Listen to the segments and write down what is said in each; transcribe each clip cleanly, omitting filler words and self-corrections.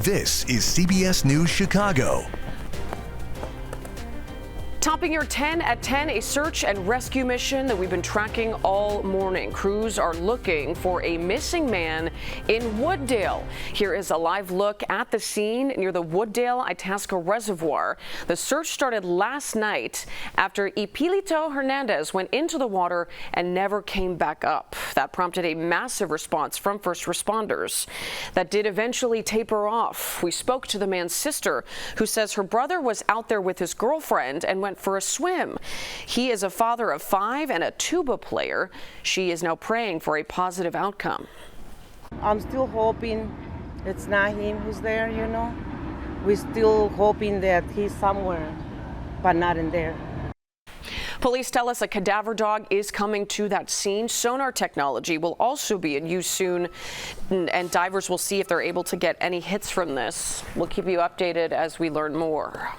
This is CBS News Chicago. Topping your 10 at 10, a search and rescue mission that we've been tracking all morning. Crews are looking for a missing man in Wooddale. Here is a live look at the scene near the Wooddale Itasca Reservoir. The search started last night after Ipilito Hernandez went into the water and never came back up. That prompted a massive response from first responders. That did eventually taper off. We spoke to the man's sister, who says her brother was out there with his girlfriend and went for a swim. He is a father of 5 and a tuba player. She is now praying for a positive outcome. I'm still hoping it's not him who's there, you know. We're still hoping that he's somewhere, but not in there. Police tell us a cadaver dog is coming to that scene. Sonar technology will also be in use soon, and divers will see if they're able to get any hits from this. We'll keep you updated as we learn more.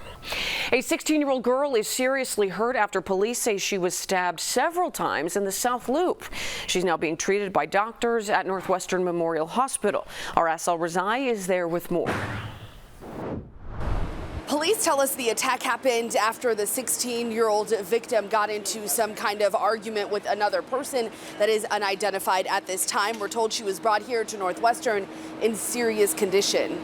A 16-year-old girl is seriously hurt after police say she was stabbed several times in the South Loop. She's now being treated by doctors at Northwestern Memorial Hospital. Our Asal Razai is there with more. Police tell us the attack happened after the 16-year-old victim got into some kind of argument with another person that is unidentified at this time. We're told she was brought here to Northwestern in serious condition.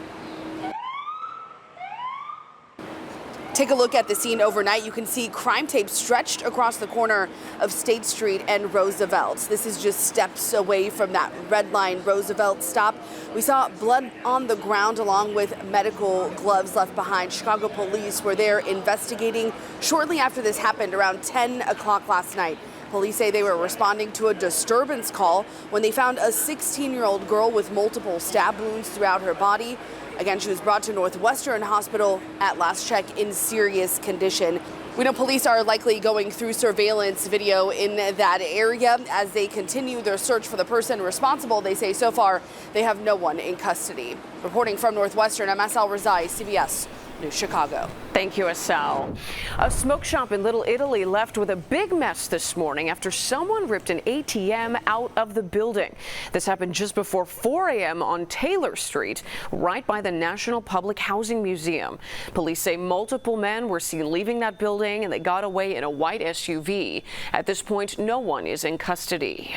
Take a look at the scene overnight. You can see crime tape stretched across the corner of State Street and Roosevelt. This is just steps away from that red line Roosevelt stop. We saw blood on the ground along with medical gloves left behind. Chicago police were there investigating shortly after this happened around 10 o'clock last night. Police say they were responding to a disturbance call when they found a 16-year-old girl with multiple stab wounds throughout her body. Again, she was brought to Northwestern Hospital at last check in serious condition. We know police are likely going through surveillance video in that area as they continue their search for the person responsible. They say so far they have no one in custody. Reporting from Northwestern, I'm Asal Razai, CBS News Chicago. Thank you, Asal. A smoke shop in Little Italy left with a big mess this morning after someone ripped an ATM out of the building. This happened just before 4 a.m. on Taylor Street, right by the National Public Housing Museum. Police say multiple men were seen leaving that building and they got away in a white SUV. At this point, no one is in custody.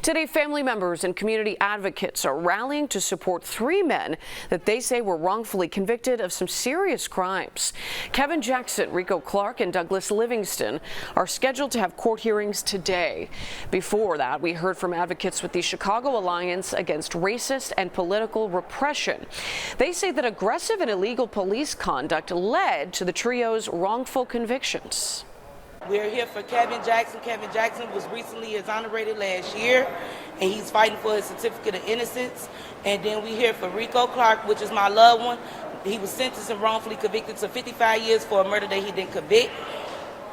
Today, family members and community advocates are rallying to support 3 men that they say were wrongfully convicted of some serious crimes. Kevin Jackson, Rico Clark, and Douglas Livingston are scheduled to have court hearings today. Before that, we heard from advocates with the Chicago Alliance Against Racist and Political Repression. They say that aggressive and illegal police conduct led to the trio's wrongful convictions. We're here for Kevin Jackson. Kevin Jackson was recently exonerated last year, and he's fighting for his certificate of innocence. And then we here for Rico Clark, which is my loved one. He was sentenced and wrongfully convicted to 55 years for a murder that he didn't commit.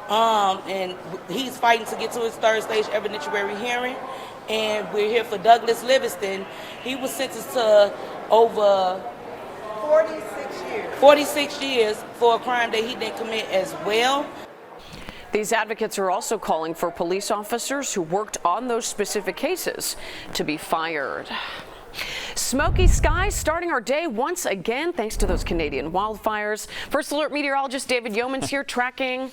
And he's fighting to get to his 3rd stage evidentiary hearing. And we're here for Douglas Livingston. He was sentenced to over 46 years for a crime that he didn't commit as well. These advocates are also calling for police officers who worked on those specific cases to be fired. Smoky skies starting our day once again thanks to those Canadian wildfires. First Alert meteorologist David Yeomans here tracking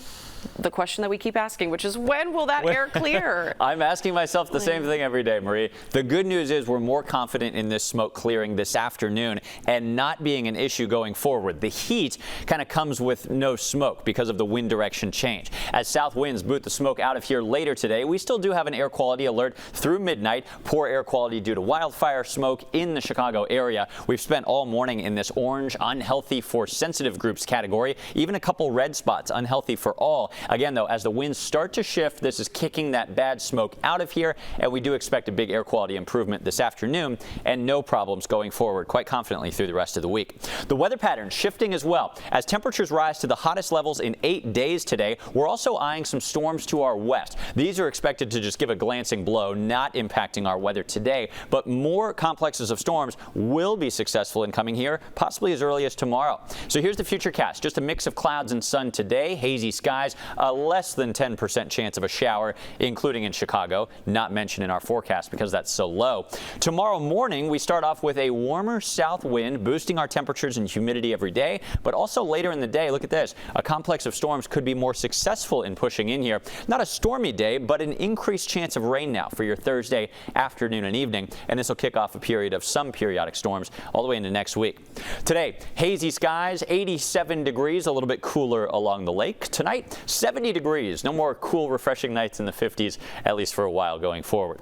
the question that we keep asking, which is when will that air clear? I'm asking myself the same thing every day, Marie. The good news is we're more confident in this smoke clearing this afternoon and not being an issue going forward. The heat kind of comes with no smoke because of the wind direction change. As south winds boot the smoke out of here later today, we still do have an air quality alert through midnight. Poor air quality due to wildfire smoke in the Chicago area. We've spent all morning in this orange, unhealthy for sensitive groups category, even a couple red spots, unhealthy for all. Again, though, as the winds start to shift, this is kicking that bad smoke out of here, and we do expect a big air quality improvement this afternoon and no problems going forward quite confidently through the rest of the week. The weather pattern shifting as well. As temperatures rise to the hottest levels in 8 days today, we're also eyeing some storms to our west. These are expected to just give a glancing blow, not impacting our weather today, but more complexes of storms will be successful in coming here, possibly as early as tomorrow. So here's the future cast. Just a mix of clouds and sun today, hazy skies a less than 10% chance of a shower, including in Chicago, not mentioned in our forecast because that's so low. Tomorrow morning, we start off with a warmer south wind, boosting our temperatures and humidity every day, but also later in the day, look at this, a complex of storms could be more successful in pushing in here. Not a stormy day, but an increased chance of rain now for your Thursday afternoon and evening, and this will kick off a period of some periodic storms all the way into next week. Today, hazy skies, 87 degrees, a little bit cooler along the lake. Tonight, 70 degrees, no more cool, refreshing nights in the 50s, at least for a while going forward.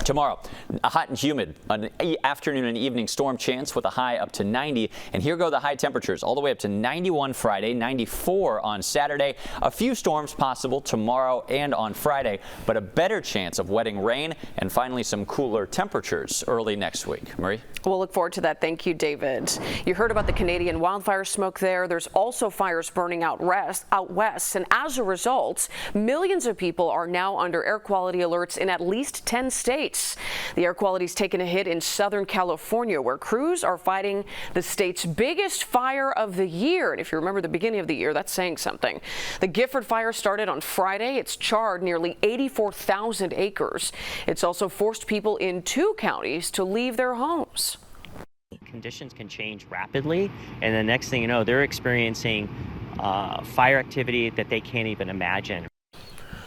Tomorrow, a hot and humid, an afternoon and evening storm chance with a high up to 90. And here go the high temperatures, all the way up to 91 Friday, 94 on Saturday. A few storms possible tomorrow and on Friday, but a better chance of wetting rain and finally some cooler temperatures early next week. Marie? We'll look forward to that. Thank you, David. You heard about the Canadian wildfire smoke there. There's also fires burning out west. And as a result, millions of people are now under air quality alerts in at least 10 states. The air quality's taken a hit in Southern California, where crews are fighting the state's biggest fire of the year. And if you remember the beginning of the year, that's saying something. The Gifford fire started on Friday. It's charred nearly 84,000 acres. It's also forced people in 2 counties to leave their homes. Conditions can change rapidly, and the next thing you know, they're experiencing fire activity that they can't even imagine.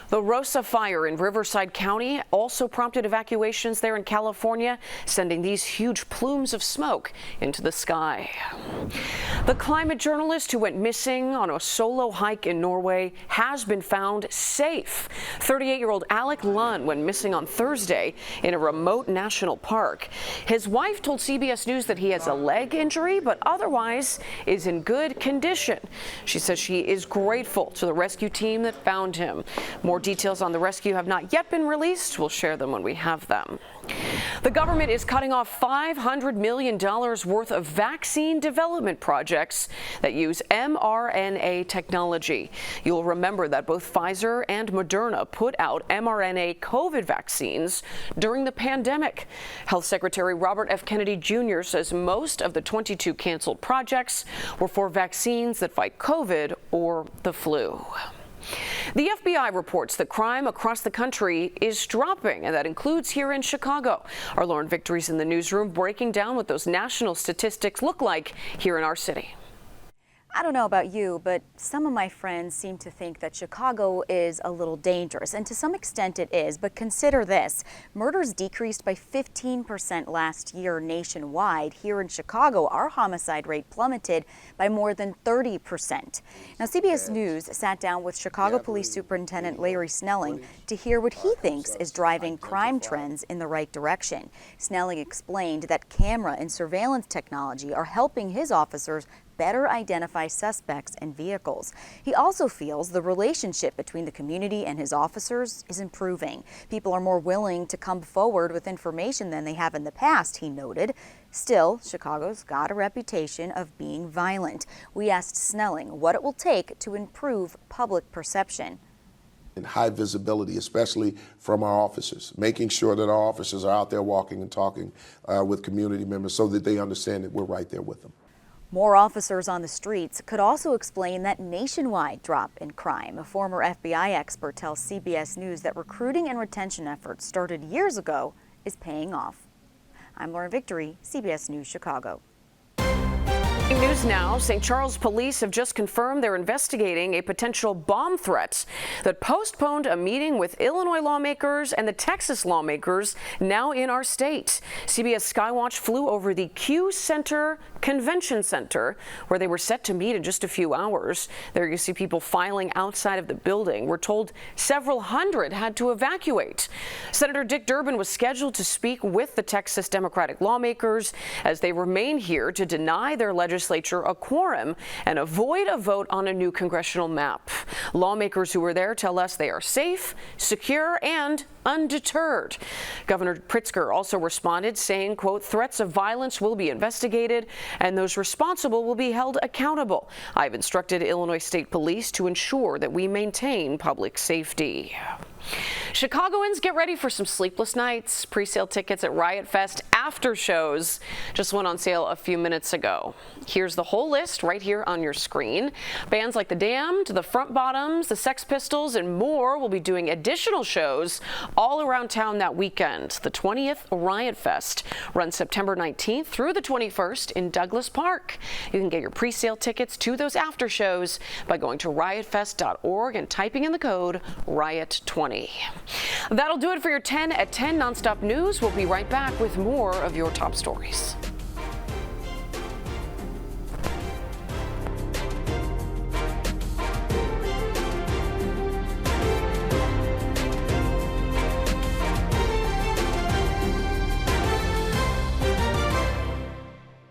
The Rosa fire in Riverside County also prompted evacuations there in California, sending these huge plumes of smoke into the sky. The climate journalist who went missing on a solo hike in Norway has been found safe. 38-year-old Alec Lunn went missing on Thursday in a remote national park. His wife told CBS News that he has a leg injury, but otherwise is in good condition. She says she is grateful to the rescue team that found him. More details on the rescue have not yet been released. We'll share them when we have them. The government is cutting off $500 million worth of vaccine development projects that use mRNA technology. You'll remember that both Pfizer and Moderna put out mRNA COVID vaccines during the pandemic. Health Secretary Robert F. Kennedy Jr. says most of the 22 canceled projects were for vaccines that fight COVID or the flu. The FBI reports that crime across the country is dropping, and that includes here in Chicago. Our Lauren Victory's in the newsroom breaking down what those national statistics look like here in our city. I don't know about you, but some of my friends seem to think that Chicago is a little dangerous, and to some extent it is, but consider this. Murders decreased by 15% last year nationwide. Here in Chicago, our homicide rate plummeted by more than 30%. Now, CBS News sat down with Chicago Police Superintendent Larry Snelling to hear what he thinks is driving crime trends in the right direction. Snelling explained that camera and surveillance technology are helping his officers better identify suspects and vehicles. He also feels the relationship between the community and his officers is improving. People are more willing to come forward with information than they have in the past, he noted. Still, Chicago's got a reputation of being violent. We asked Snelling what it will take to improve public perception. And high visibility, especially from our officers, making sure that our officers are out there walking and talking with community members so that they understand that we're right there with them. More officers on the streets could also explain that nationwide drop in crime. A former FBI expert tells CBS News that recruiting and retention efforts started years ago is paying off. I'm Lauren Victory, CBS News Chicago. News now. St. Charles police have just confirmed they're investigating a potential bomb threat that postponed a meeting with Illinois lawmakers and the Texas lawmakers now in our state. CBS Skywatch flew over the Q Center Convention Center, where they were set to meet in just a few hours. There you see people filing outside of the building. We're told several hundred had to evacuate. Senator Dick Durbin was scheduled to speak with the Texas Democratic lawmakers as they remain here to deny their legislature a quorum and avoid a vote on a new congressional map. Lawmakers who were there tell us they are safe, secure, and undeterred. Governor Pritzker also responded saying, quote, threats of violence will be investigated and those responsible will be held accountable. I've instructed Illinois State Police to ensure that we maintain public safety. Chicagoans, get ready for some sleepless nights. Pre-sale tickets at Riot Fest after shows just went on sale a few minutes ago. Here's the whole list right here on your screen. Bands like The Damned, The Front Bottoms, The Sex Pistols, and more will be doing additional shows all around town that weekend. The 20th Riot Fest runs September 19th through the 21st in Douglas Park. You can get your pre-sale tickets to those after shows by going to riotfest.org and typing in the code RIOT20. That'll do it for your 10 at 10 nonstop news. We'll be right back with more of your top stories.